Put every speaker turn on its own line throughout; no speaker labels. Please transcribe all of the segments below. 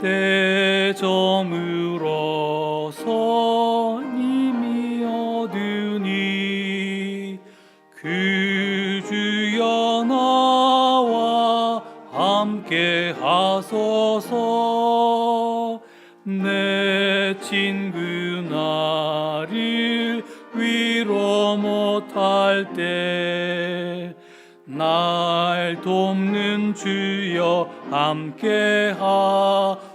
때저물어서 이미 얻으니 그 주여 나와 함께 하소서. 내 친구 나를 위로 못할 때 날 돕는 주여 함께 하소서.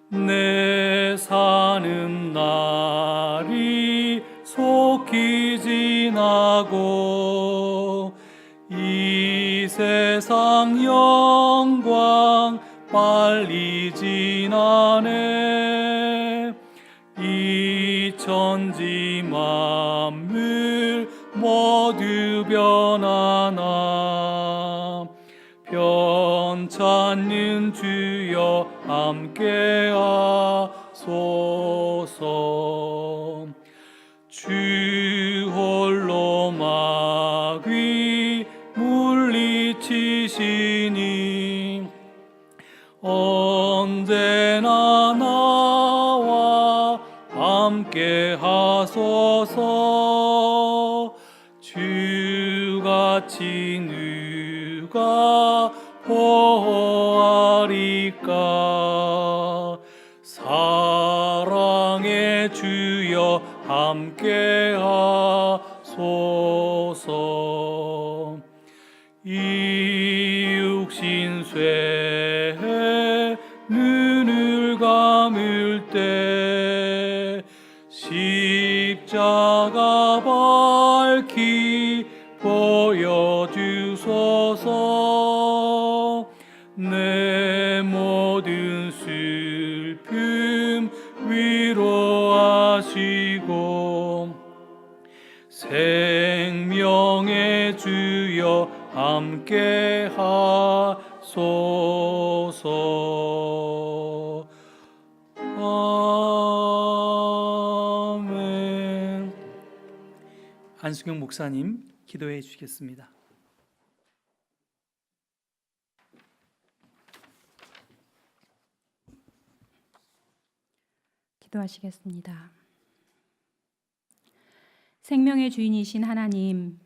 내 사는 날이 속히 지나고 이 세상 영광 빨리 지나네. 이 천지 만물 모두 변하나 변찮는 주여 함께 하소서. 주 홀로 마귀 물리치시니 언제나 나와 함께 하소서. 주같이 누가 보호하리까. 사랑의 주여 함께 하소서. 이 육신 쇠에 눈을 감을 때 십자가 밝히 보여주소서. 내 모든 슬픔 위로하시고 생명의 주여 함께 하소서. 아멘. 안수경 목사님 기도해 주시겠습니다.
기도하시겠습니다. 생명의 주인이신 하나님,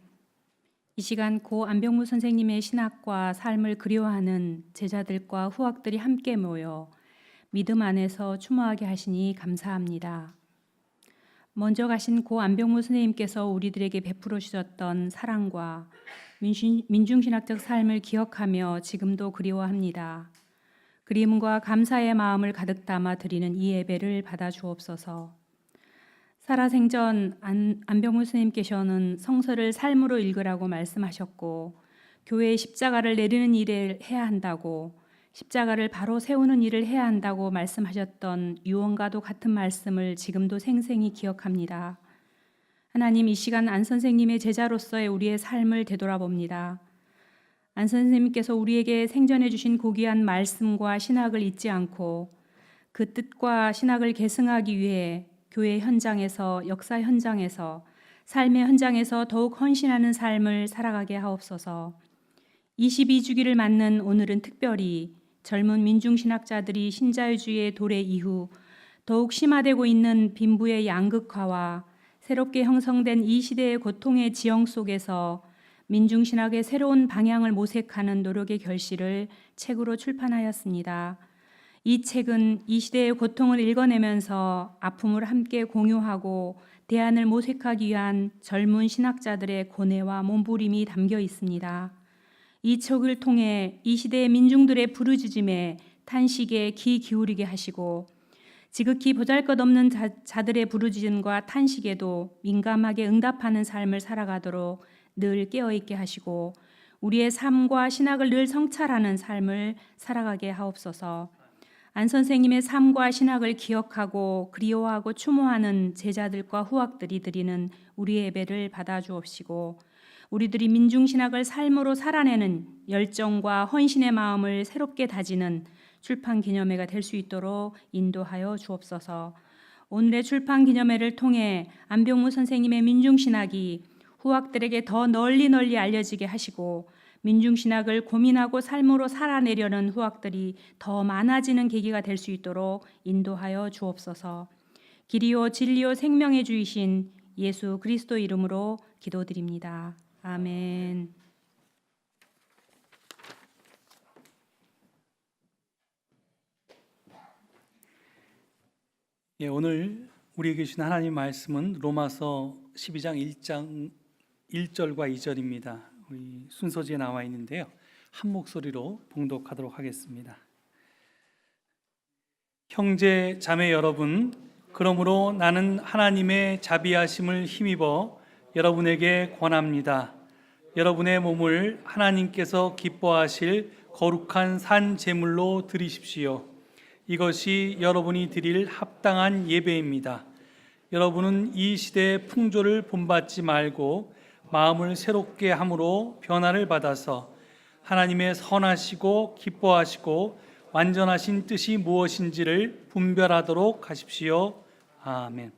이 시간 고 안병무 선생님의 신학과 삶을 그리워하는 제자들과 후학들이 함께 모여 믿음 안에서 추모하게 하시니 감사합니다. 먼저 가신 고 안병무 선생님께서 우리들에게 베풀어 주셨던 사랑과 민중신학적 삶을 기억하며 지금도 그리워합니다. 그리움과 감사의 마음을 가득 담아 드리는 이 예배를 받아 주옵소서. 살아생전 안병무 스님께서는 성서를 삶으로 읽으라고 말씀하셨고 교회의 십자가를 내리는 일을 해야 한다고, 십자가를 바로 세우는 일을 해야 한다고 말씀하셨던 유언과도 같은 말씀을 지금도 생생히 기억합니다. 하나님, 이 시간 안 선생님의 제자로서의 우리의 삶을 되돌아봅니다. 안 선생님께서 우리에게 생전해 주신 고귀한 말씀과 신학을 잊지 않고 그 뜻과 신학을 계승하기 위해 교회 현장에서, 역사 현장에서, 삶의 현장에서 더욱 헌신하는 삶을 살아가게 하옵소서. 22주기를 맞는 오늘은 특별히 젊은 민중신학자들이 신자유주의의 도래 이후 더욱 심화되고 있는 빈부의 양극화와 새롭게 형성된 이 시대의 고통의 지형 속에서 민중신학의 새로운 방향을 모색하는 노력의 결실을 책으로 출판하였습니다. 이 책은 이 시대의 고통을 읽어내면서 아픔을 함께 공유하고 대안을 모색하기 위한 젊은 신학자들의 고뇌와 몸부림이 담겨 있습니다. 이 책을 통해 이 시대의 민중들의 부르짖음에 탄식에 귀 기울이게 하시고 지극히 보잘것없는 자들의 부르짖음과 탄식에도 민감하게 응답하는 삶을 살아가도록 늘 깨어있게 하시고 우리의 삶과 신학을 늘 성찰하는 삶을 살아가게 하옵소서. 안 선생님의 삶과 신학을 기억하고 그리워하고 추모하는 제자들과 후학들이 드리는 우리의 예배를 받아주옵시고 우리들이 민중신학을 삶으로 살아내는 열정과 헌신의 마음을 새롭게 다지는 출판 기념회가 될 수 있도록 인도하여 주옵소서. 오늘의 출판 기념회를 통해 안병무 선생님의 민중신학이 후학들에게 더 널리 알려지게 하시고 민중신학을 고민하고 삶으로 살아내려는 후학들이 더 많아지는 계기가 될 수 있도록 인도하여 주옵소서. 길이요 진리요 생명의 주이신 예수 그리스도 이름으로 기도드립니다. 아멘.
예, 오늘 우리에게 주신 하나님 말씀은 로마서 12장 1장 1절과 2절입니다. 우리 순서지에 나와 있는데요. 한 목소리로 봉독하도록 하겠습니다. 형제 자매 여러분, 그러므로 나는 하나님의 자비하심을 힘입어 여러분에게 권합니다. 여러분의 몸을 하나님께서 기뻐하실 거룩한 산 제물로 드리십시오. 이것이 여러분이 드릴 합당한 예배입니다. 여러분은 이 시대의 풍조를 본받지 말고 마음을 새롭게 함으로 변화를 받아서 하나님의 선하시고 기뻐하시고 완전하신 뜻이 무엇인지를 분별하도록 하십시오. 아멘.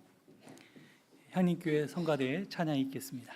향림교회 성가대의 찬양이 있겠습니다.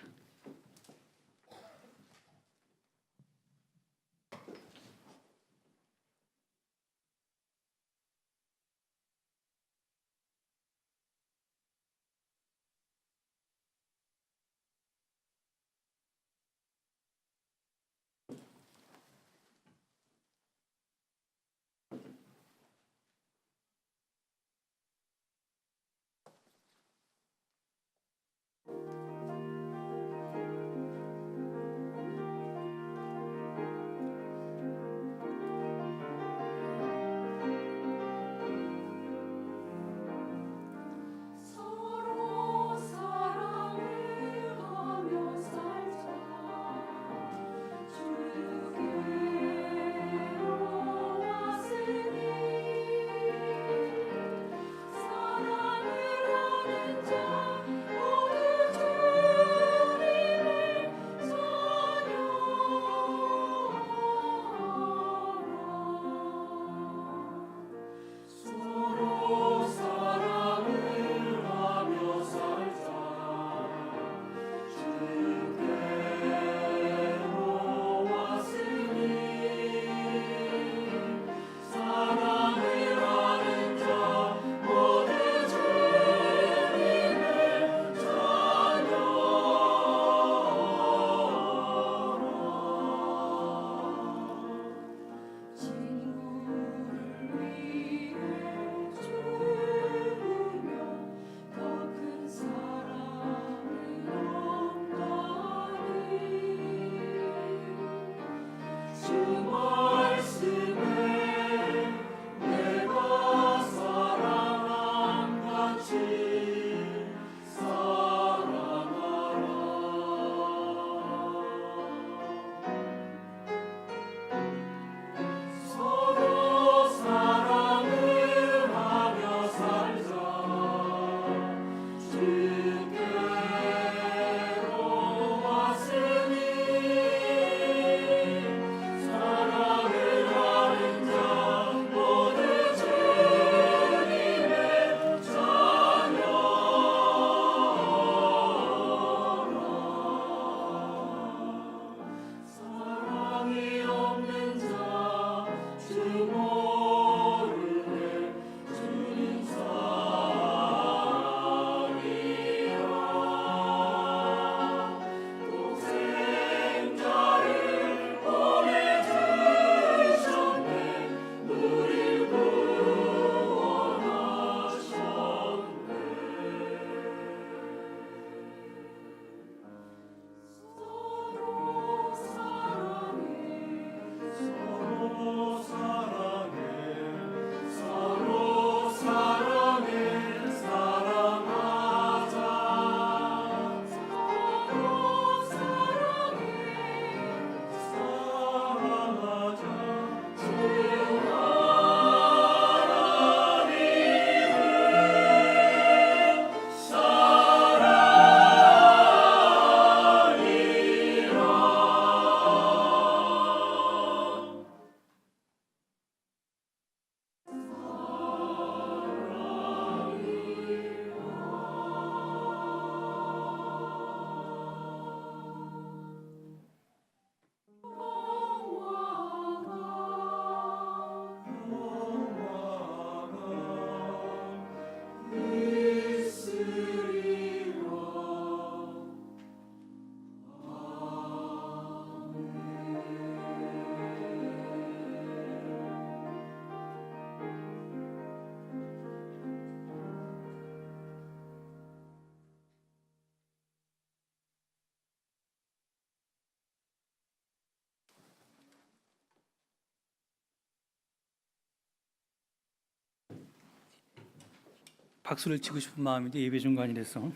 박수를 치고 싶은 마음인데 예배 중간이라서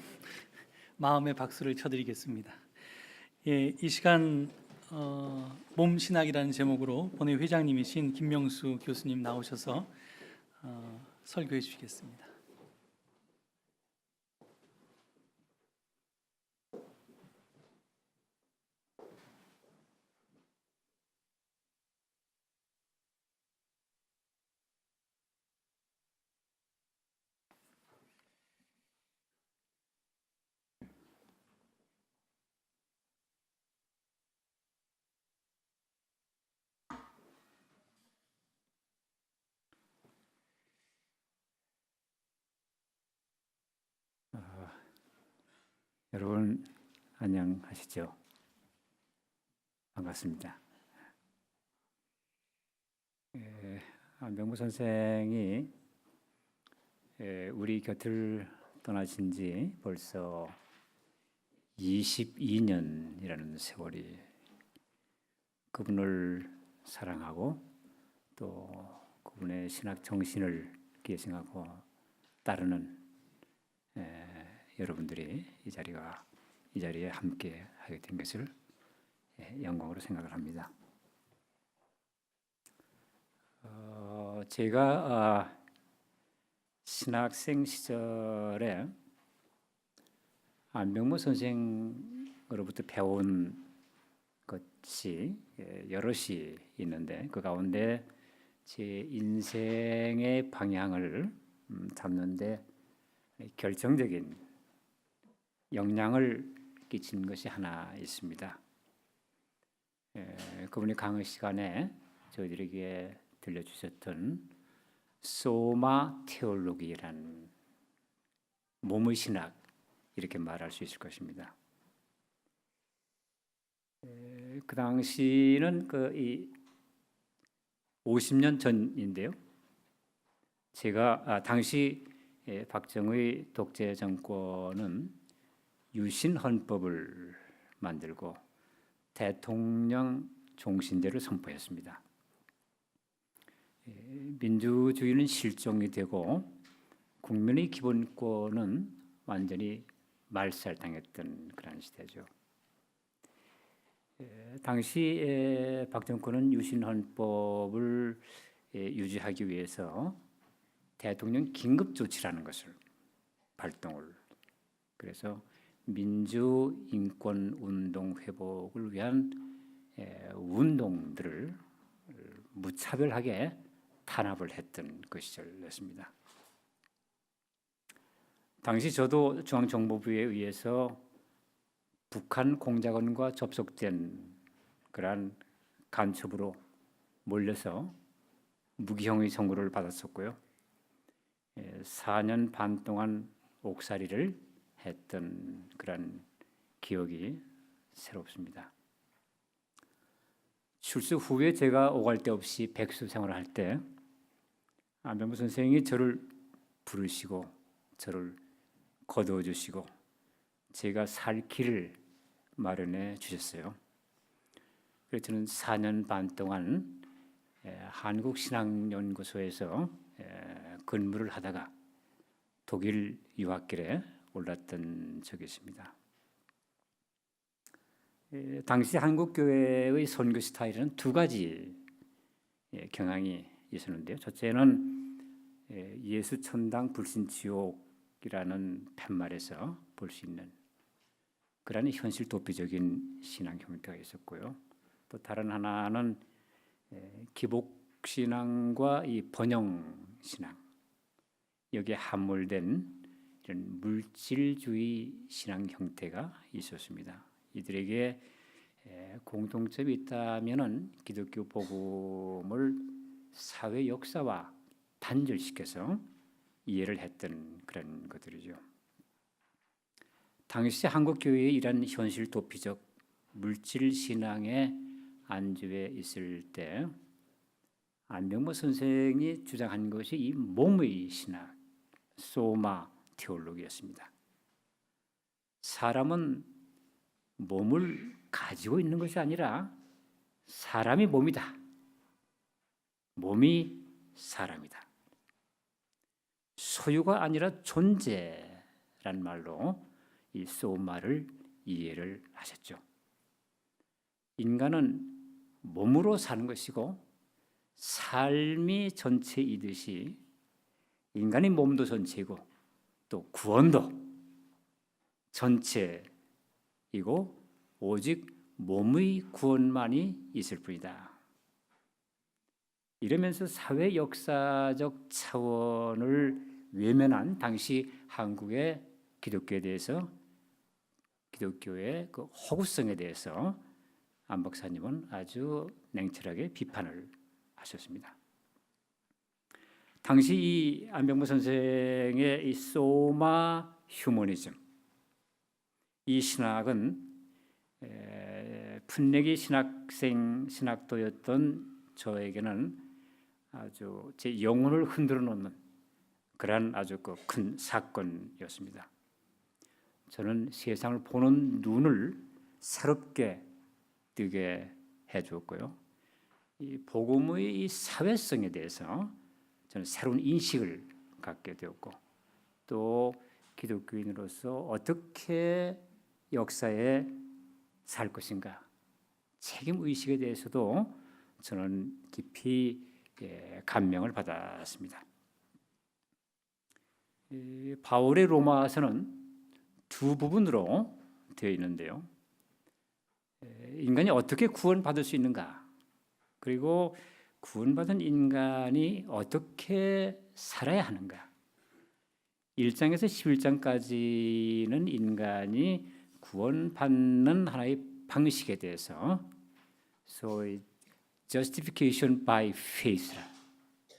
마음의 박수를 쳐드리겠습니다. 예, 이 시간 몸신학이라는 제목으로 본회 회장님이신 김명수 교수님 나오셔서 설교해 주시겠습니다.
여러분 안녕하시죠? 반갑습니다. 명무 선생이 우리 곁을 떠나신 지 벌써 22년이라는 세월이 그분을 사랑하고 또 그분의 신학 정신을 계승하고 따르는 여러분들이 이 자리에 함께 하게 된 것을 영광으로 생각을 합니다. 제가 신학생 시절에 안병무 선생으로부터 배운 것이 여럿이 있는데 그 가운데 제 인생의 방향을 잡는데 결정적인 영향을 끼친 것이 하나 있습니다. 그분이 강의 시간에 저희들에게 들려주셨던 소마 테올로기라는 몸의 신학 이렇게 말할 수 있을 것입니다. 그 당시는 이 50년 전인데요. 제가 당시 박정희 독재 정권은 유신헌법을 만들고 대통령 종신제를 선포했습니다. 민주주의는 실종이 되고 국민의 기본권은 완전히 말살당했던 그런 시대죠. 당시 박 정권은 유신헌법을 유지하기 위해서 대통령 긴급조치라는 것을 발동을 그래서 민주인권운동 회복을 위한 운동들을 무차별하게 탄압을 했던 그 시절이었습니다. 당시 저도 중앙정보부에 의해서 북한 공작원과 접속된 그러한 간첩으로 몰려서 무기형의 선고를 받았었고요. 4년 반 동안 옥살이를 했던 그런 기억이 새롭습니다. 출소 후에 제가 오갈 데 없이 백수 생활을 할 때 안병무 선생이 저를 부르시고 저를 거두어 주시고 제가 살 길을 마련해 주셨어요. 그래서 저는 4년 반 동안 한국신학연구소에서 근무를 하다가 독일 유학길에 올랐던 적이 있습니다. 당시 한국교회의 선교 스타일은 두 가지 경향이 있었는데요. 첫째는 예수 천당 불신 지옥이라는 팻말에서 볼 수 있는 그러한 현실 도피적인 신앙 형태가 있었고요. 또 다른 하나는 기복신앙과 이 번영신앙 여기에 함몰된 이런 물질주의 신앙 형태가 있었습니다. 이들에게 공통점이 있다면은 기독교 복음을 사회 역사와 단절시켜서 이해를 했던 그런 것들이죠. 당시 한국 교회의 이런 현실 도피적 물질 신앙에 안주해 있을 때 안병무 선생이 주장한 것이 이 몸의 신학, 소마 테올로기였습니다. 사람은 몸을 가지고 있는 것이 아니라 사람이 몸이다. 몸이 사람이다. 소유가 아니라 존재란 말로 이 소마를 이해를 하셨죠. 인간은 몸으로 사는 것이고 삶이 전체이듯이 인간의 몸도 전체이고 또 구원도 전체이고 오직 몸의 구원만이 있을 뿐이다. 이러면서 사회 역사적 차원을 외면한 당시 한국의 기독교에 대해서 기독교의 그 허구성에 대해서 안 박사님은 아주 냉철하게 비판을 하셨습니다. 당시 이 안병무 선생의 이 소마 휴머니즘, 이 신학은 풋내기 신학도였던 저에게는 아주 제 영혼을 흔들어 놓는 그러한 아주 큰 사건이었습니다. 저는 세상을 보는 눈을 새롭게 뜨게 해주었고요. 이 복음의 이 사회성에 대해서 저는 새로운 인식을 갖게 되었고 또 기독교인으로서 어떻게 역사에 살 것인가 책임 의식에 대해서도 저는 깊이 감명을 받았습니다. 바울의 로마서는 두 부분으로 되어 있는데요. 인간이 어떻게 구원받을 수 있는가, 그리고 구원받은 인간이 어떻게 살아야 하는가. 1장에서 11장까지는 인간이 구원받는 하나의 방식에 대해서 소위 justification by faith,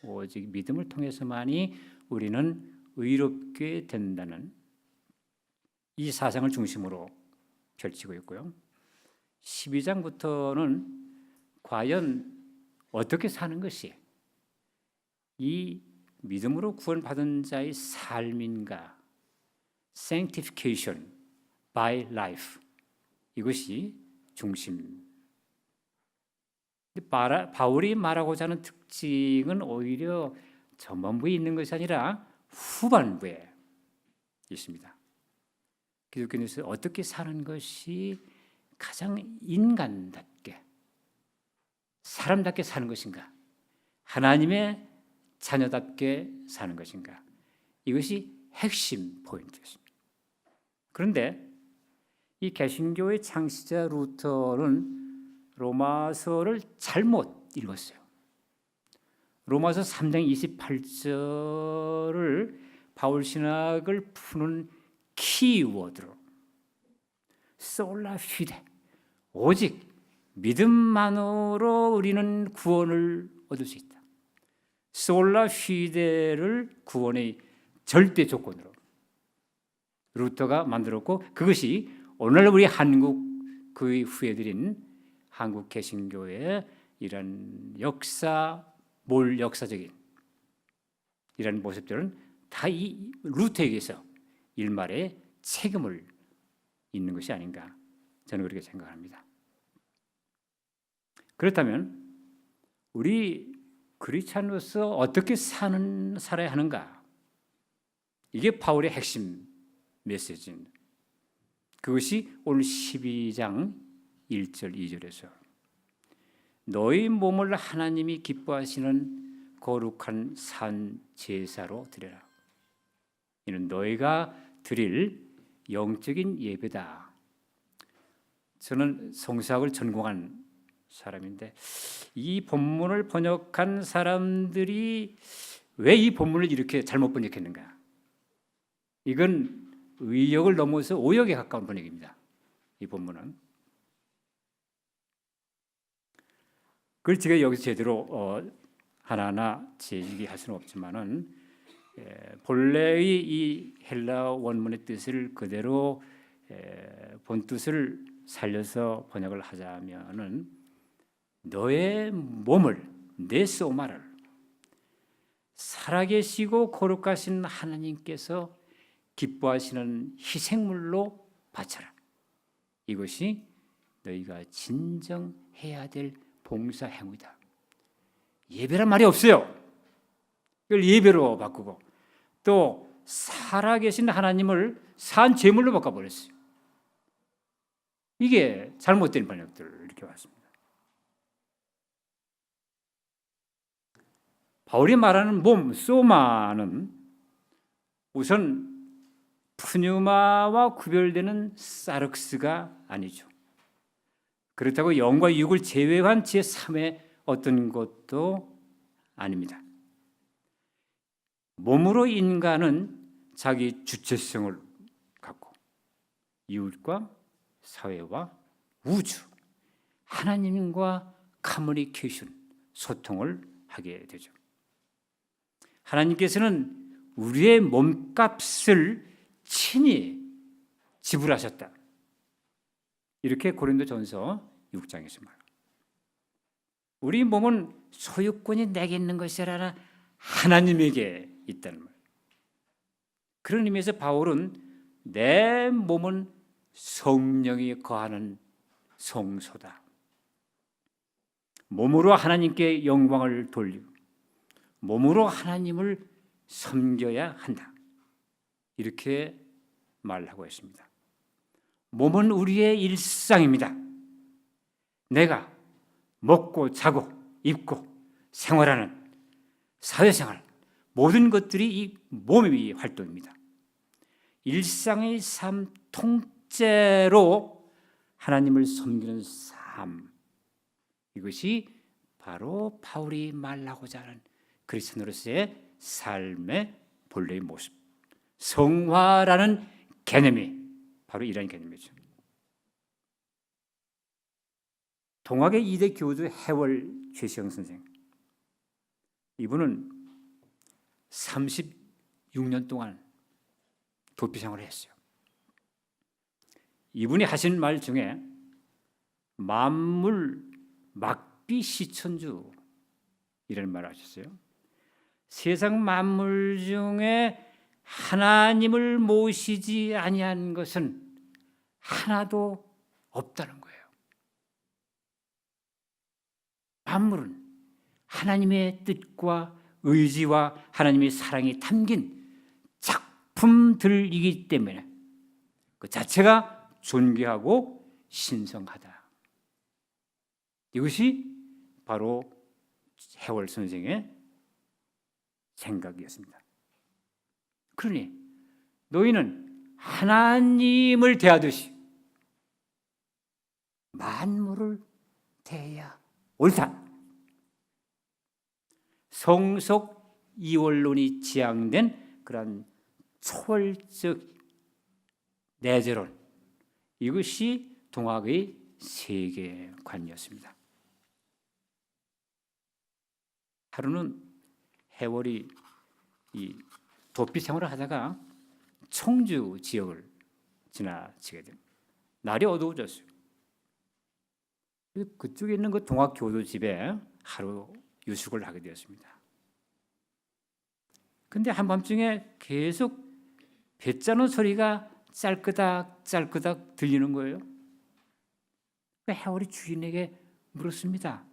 오직 믿음을 통해서만이 우리는 의롭게 된다는 이 사상을 중심으로 펼치고 있고요. 12장부터는 과연 어떻게 사는 것이 이 믿음으로 구원받은 자의 삶인가, sanctification by life, 이것이 중심. 바울이 말하고자 하는 특징은 오히려 전반부에 있는 것이 아니라 후반부에 있습니다. 기독교인에서 어떻게 사는 것이 가장 인간답게, 사람답게 사는 것인가, 하나님의 자녀답게 사는 것인가, 이것이 핵심 포인트였습니다. 그런데 이 개신교의 창시자 루터는 로마서를 잘못 읽었어요. 로마서 3장 28절을 바울 신학을 푸는 키워드로 솔라 피데, 오직 믿음만으로 우리는 구원을 얻을 수 있다. 솔라 피데를 구원의 절대 조건으로 루터가 만들었고, 그것이 오늘 우리 한국 그 후예들인 한국 개신교의 이런 역사적인 이런 모습들은 다 이 루터에게서 일말의 책임을 있는 것이 아닌가, 저는 그렇게 생각합니다. 그렇다면 우리 크리스찬으로서 어떻게 살아야 하는가, 이게 바울의 핵심 메시지입니다. 그것이 오늘 12장 1절 2절에서 너희 몸을 하나님이 기뻐하시는 거룩한 산 제사로 드려라. 이는 너희가 드릴 영적인 예배다. 저는 성서학을 전공한 사람인데 이 본문을 번역한 사람들이 왜 이 본문을 이렇게 잘못 번역했는가? 이건 의역을 넘어서 오역에 가까운 번역입니다. 이 본문은. 그걸 제가 여기서 제대로 하나하나 제기할 수는 없지만은 본래의 이 헬라 원문의 뜻을 그대로 본 뜻을 살려서 번역을 하자면은 너의 몸을, 내 소마를 살아계시고 거룩하신 하나님께서 기뻐하시는 희생물로 바쳐라. 이것이 너희가 진정 해야 될 봉사 행위다. 예배란 말이 없어요. 이걸 예배로 바꾸고 또 살아계신 하나님을 산 제물로 바꿔버렸어요. 이게 잘못된 번역들 이렇게 왔습니다. 바울이 말하는 몸, 소마는 우선 푸뉴마와 구별되는 사륵스가 아니죠. 그렇다고 영과 육을 제외한 제3의 어떤 것도 아닙니다. 몸으로 인간은 자기 주체성을 갖고 이웃과 사회와 우주, 하나님과 커뮤니케이션, 소통을 하게 되죠. 하나님께서는 우리의 몸값을 친히 지불하셨다. 이렇게 고린도전서 6장에서 말합니다. 우리 몸은 소유권이 내게 있는 것이 아니라 하나님에게 있다는 말. 그런 의미에서 바울은 내 몸은 성령이 거하는 성소다. 몸으로 하나님께 영광을 돌리고 몸으로 하나님을 섬겨야 한다. 이렇게 말하고 있습니다. 몸은 우리의 일상입니다. 내가 먹고 자고 입고 생활하는 사회생활 모든 것들이 이 몸의 활동입니다. 일상의 삶 통째로 하나님을 섬기는 삶, 이것이 바로 바울이 말하고자 하는 그리스도인으로서의 삶의 본래의 모습, 성화라는 개념이 바로 이런 개념이죠. 동학의 2대 교주 해월 최시영 선생, 이분은 36년 동안 도피 생활을 했어요. 이분이 하신 말 중에 만물 막비 시천주 이런 말을 하셨어요. 세상 만물 중에 하나님을 모시지 아니한 것은 하나도 없다는 거예요. 만물은 하나님의 뜻과 의지와 하나님의 사랑이 담긴 작품들이기 때문에 그 자체가 존귀하고 신성하다. 이것이 바로 해월 선생의 생각이었습니다. 그러니 너희는 하나님을 대하듯이 만물을 대해야 옳다. 성속 이원론이 지향된 그런 초월적 내재론, 이것이 동학의 세계관이었습니다. 하루는 해월이 이 도피 생활을 하다가 청주 지역을 지나치게 됩니다. 날이 어두워졌어요. 그쪽에 있는 그 동학 교도 집에 하루 유숙을 하게 되었습니다. 근데 한밤중에 계속 배 짜는 소리가 짤끄닥 짤끄닥 들리는 거예요. 해월이 주인에게 물었습니다.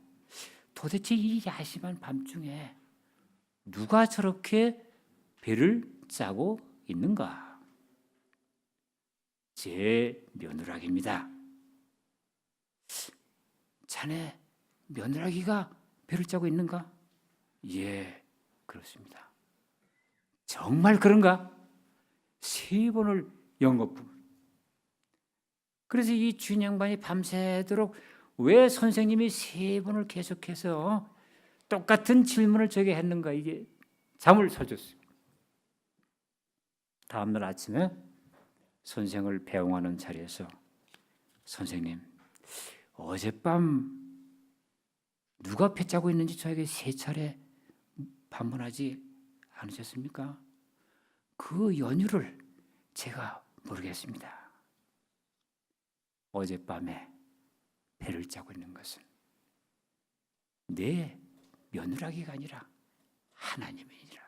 도대체 이 야심한 밤중에 누가 저렇게 배를 짜고 있는가? 제 며느라기입니다. 자네 며느라기가 배를 짜고 있는가? 예, 그렇습니다. 정말 그런가? 3번을 영업부. 그래서 이 주인 양반이 밤새도록 왜 선생님이 3번을 계속해서 똑같은 질문을 저에게 했는가, 이게 잠을 설쳤어요. 다음날 아침에 선생을 배웅하는 자리에서 선생님, 어젯밤 누가 배 짜고 있는지 저에게 3차례 반문하지 않으셨습니까? 그 연유를 제가 모르겠습니다. 어젯밤에 배를 짜고 있는 것은 내 며느라기가 아니라 하나님이니라.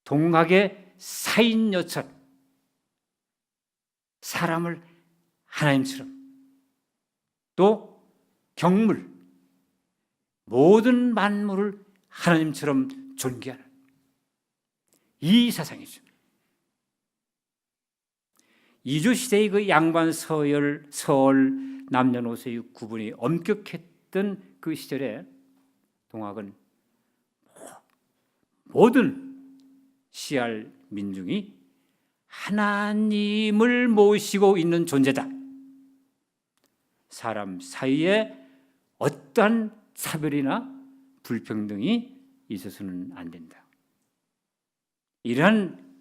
동학의 사인여천, 사람을 하나님처럼, 또 경물, 모든 만물을 하나님처럼 존귀하는 이 사상이죠. 이주시대의 그 양반 서열 남녀노소의 구분이 엄격했던 그 시절에 동학은 모든 시알 민중이 하나님을 모시고 있는 존재다. 사람 사이에 어떠한 차별이나 불평등이 있어서는 안 된다. 이러한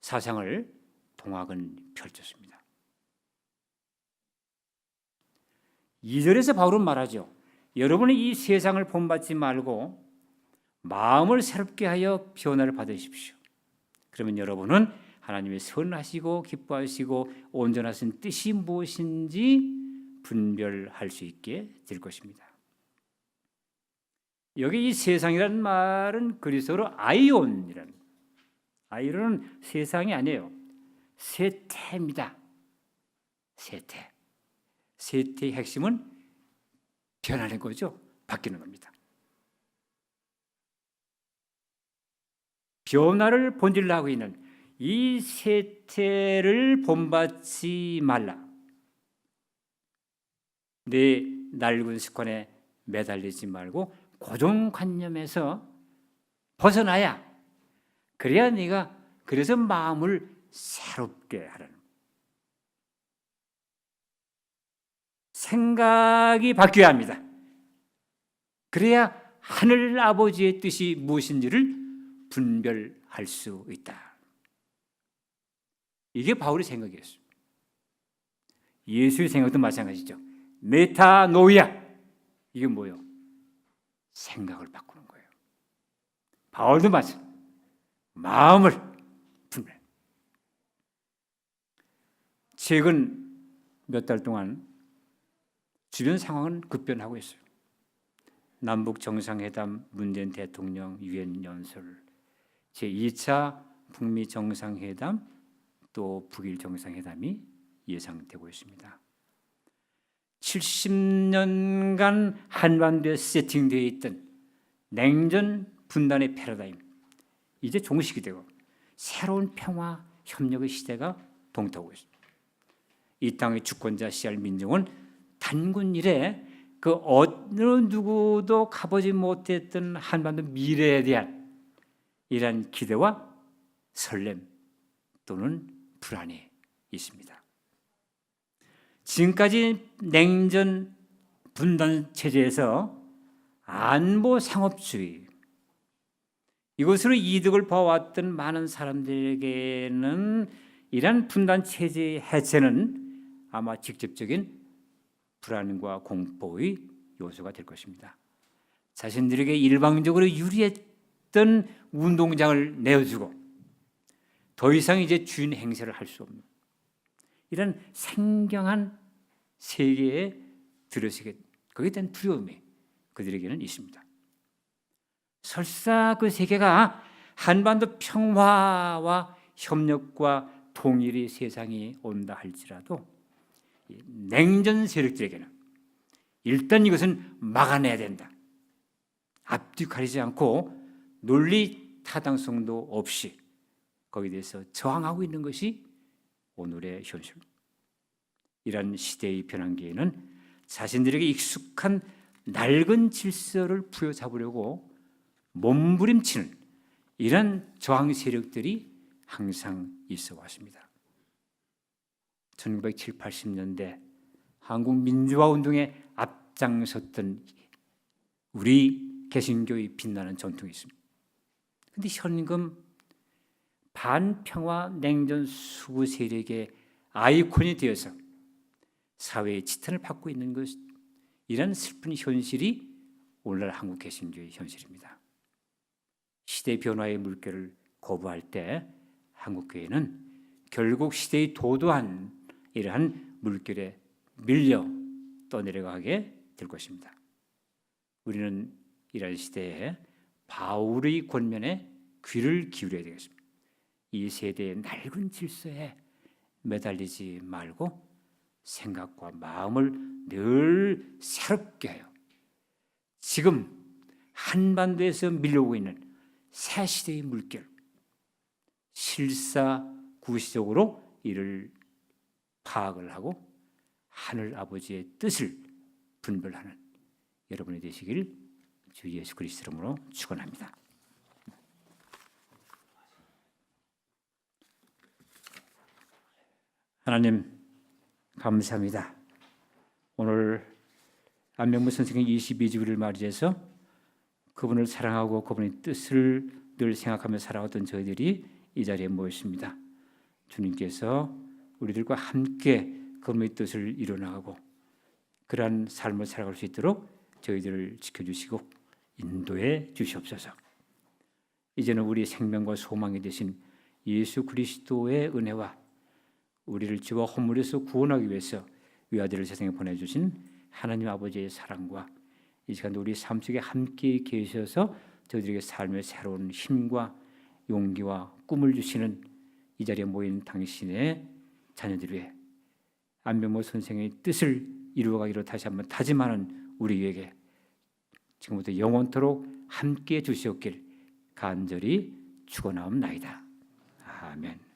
사상을 동학은 펼쳤습니다. 2절에서 바울은 말하죠. 여러분은 이 세상을 본받지 말고 마음을 새롭게 하여 변화를 받으십시오. 그러면 여러분은 하나님의 선하시고 기뻐하시고 온전하신 뜻이 무엇인지 분별할 수 있게 될 것입니다. 여기 이 세상이라는 말은 그리스어로 아이온이라는, 아이론은 세상이 아니에요. 세태입니다. 세태. 세태의 핵심은 변하는 거죠. 바뀌는 겁니다. 변화를 본질로 하고 있는 이 세태를 본받지 말라. 내 낡은 습관에 매달리지 말고 고정관념에서 벗어나야, 그래야 네가 그래서 마음을 새롭게 하라는, 생각이 바뀌어야 합니다. 그래야 하늘 아버지의 뜻이 무엇인지를 분별할 수 있다. 이게 바울의 생각이었어요. 예수의 생각도 마찬가지죠. 메타노이아, 이게 뭐예요? 생각을 바꾸는 거예요. 바울도 마찬가지. 마음을 분별. 최근 몇 달 동안 주변 상황은 급변하고 있어요. 남북 정상회담, 문재인 대통령 유엔 연설, 제2차 북미 정상회담, 또 북일 정상회담이 예상되고 있습니다. 70년간 한반도에 세팅되어 있던 냉전 분단의 패러다임, 이제 종식이 되고 새로운 평화 협력의 시대가 동토하고 있습니다. 이 땅의 주권자 시할 민족은 단군 이래 그 어느 누구도 가보지 못했던 한반도 미래에 대한 이러한 기대와 설렘 또는 불안이 있습니다. 지금까지 냉전 분단 체제에서 안보 상업주의, 이것으로 이득을 봐왔던 많은 사람들에게는 이러한 분단 체제의 해체는 아마 직접적인 불안과 공포의 요소가 될 것입니다. 자신들에게 일방적으로 유리했던 운동장을 내어주고 더 이상 이제 주인 행세를 할 수 없는 이런 생경한 세계에 들어서게, 거기에 대한 두려움이 그들에게는 있습니다. 설사 그 세계가 한반도 평화와 협력과 통일의 세상이 온다 할지라도 냉전 세력들에게는 일단 이것은 막아내야 된다. 앞뒤 가리지 않고 논리 타당성도 없이 거기에 대해서 저항하고 있는 것이 오늘의 현실입니다. 이런 시대의 변환기에는 자신들에게 익숙한 낡은 질서를 부여잡으려고 몸부림치는 이런 저항 세력들이 항상 있어 왔습니다. 1970, 80년대 한국 민주화 운동에 앞장섰던 우리 개신교의 빛나는 전통이 있습니다. 그런데 현금 반평화 냉전 수구 세력의 아이콘이 되어서 사회의 지탄을 받고 있는 것, 이런 슬픈 현실이 오늘날 한국 개신교의 현실입니다. 시대 변화의 물결을 거부할 때 한국 교회는 결국 시대의 도도한 이러한 물결에 밀려 떠내려가게 될 것입니다. 우리는 이러한 시대에 바울의 권면에 귀를 기울여야 되겠습니다. 이 세대의 낡은 질서에 매달리지 말고 생각과 마음을 늘 새롭게 하여 지금 한반도에서 밀려오고 있는 새 시대의 물결, 실사구시적으로 이를 파악을 하고 하늘 아버지의 뜻을 분별하는 여러분이 되시길 주 예수 그리스도 이름으로 축원합니다. 하나님 감사합니다. 오늘 안명무 선생의 22주기를 맞이해서 그분을 사랑하고 그분의 뜻을 늘 생각하며 살아왔던 저희들이 이 자리에 모였습니다. 주님께서 우리들과 함께 그분의 뜻을 이뤄나가고 그러한 삶을 살아갈 수 있도록 저희들을 지켜주시고 인도해 주시옵소서. 이제는 우리 생명과 소망이 되신 예수 그리스도의 은혜와 우리를 죄와 허물에서 구원하기 위해서 외아들을 세상에 보내주신 하나님 아버지의 사랑과 이 시간도 우리 삶 속에 함께 계셔서 저희들에게 삶의 새로운 힘과 용기와 꿈을 주시는 이 자리에 모인 당신의 자녀들 위해 안병모 선생의 뜻을 이루어가기로 다시 한번 다짐하는 우리에게 지금부터 영원토록 함께 주시옵길 간절히 축원하옵나이다. 아멘.